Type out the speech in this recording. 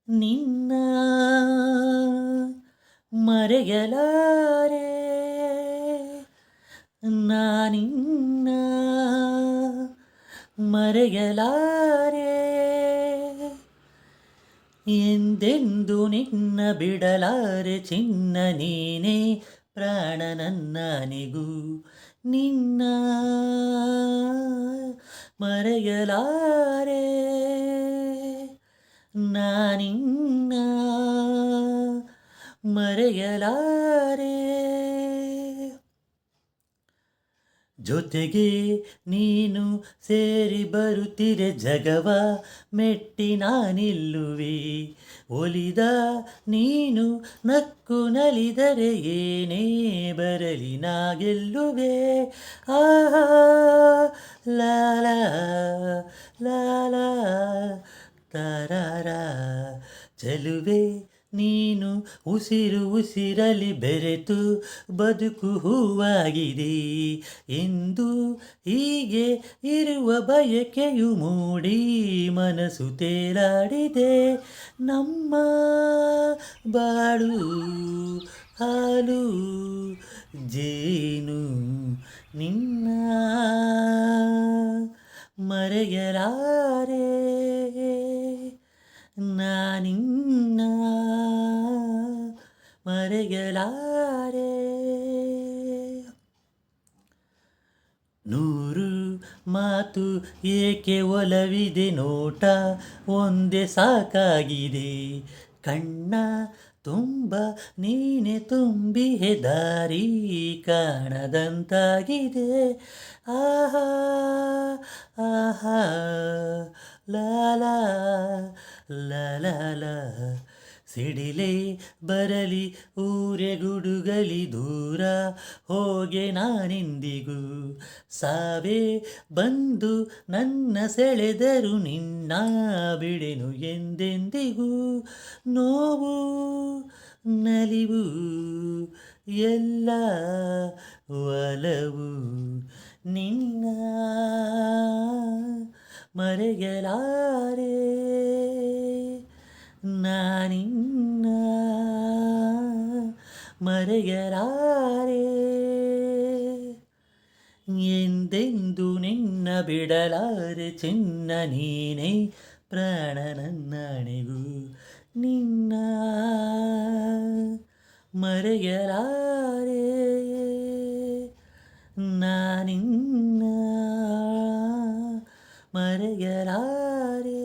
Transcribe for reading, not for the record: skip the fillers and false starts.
ನಿನ್ನ ಮರೆಯಲಾರೆ ನಾನಿನ್ನ ಮರೆಯಲಾರೆ ಎಂದೆಂದು ನಿನ್ನ ಬಿಡಲಾರೆ ಚಿನ್ನ ನೀನೇ ಪ್ರಾಣ ನನ್ನನಿಗೂ ನಿನ್ನ ಮರೆಯಲಾರೆ ನಾನಿನ್ನ ಮರೆಯಲಾರೆ ಜೊತೆಗೆ ನೀನು ಸೇರಿ ಬರುತ್ತಿರೆ ಜಗವ ಮೆಟ್ಟಿ ನಾನಿಲ್ಲುವೆ ಒಲಿದ ನೀನು ನಕ್ಕು ನಲಿದರೆ ಏನೇ ಬರಲಿ ನಾ ಗೆಲ್ಲುವೆ ಆಹಾ ಲಾಲ ಲಾಲ ತಾರಾರ ಚೆಲುವೆ ನೀನು ಉಸಿರು ಉಸಿರಲಿ ಬೆರೆತು ಬದುಕು ಹೂವಾಗಿದೆ ಎಂದು ಹೀಗೆ ಇರುವ ಬಯಕೆಯು ಮೂಡಿ ಮನಸ್ಸು ತೇಲಾಡಿದೆ ನಮ್ಮ ಬಾಳು ಹಾಲು ಜೇನು ನಿನ್ನ ಮರೆಯಲಾರೆ ನಾನಿನ್ನ ಮರೆಯಲಾರೆ ನೂರು ಮಾತು ಏಕೆ ಒಲವಿದೆ ನೋಟ ಒಂದೇ ಸಾಕಾಗಿದೆ ಕಣ್ಣ ತುಂಬ ನೀನೆ ತುಂಬಿಹೆ ದಾರಿ ಕಾಣದಂತಾಗಿದೆ ಆಹಾ ಆಹಾ ಲಾಲಾ ಲಲ ಸಿಡಿಲೆ ಬರಲಿ ಊರೆ ಗುಡುಗಲಿ ದೂರ ಹೋಗೆ ನಾನೆಂದಿಗೂ ಸಾವೇ ಬಂದು ನನ್ನ ಸೆಳೆದರು ನಿನ್ನ ಬಿಡೆನು ಎಂದೆಂದಿಗೂ ನೋವು ನಲಿವು ಎಲ್ಲ ಒಲವು ನಿನ್ನ ಮರೆಯಲಾರೆ ನಾನಿನ್ನ ಮರೆಯಲಾರೆ ಎಂದೆಂದು ನಿನ್ನ ಬಿಡಲಾರೆ ಚಿನ್ನ ನೀನೇ ಪ್ರಾಣ ನನ್ನಣೆಗೂ ನಿನ್ನ ಮರೆಯಲಾರೆ ನಾನಿನ್ನ ಮರೆಯಲಾರೆ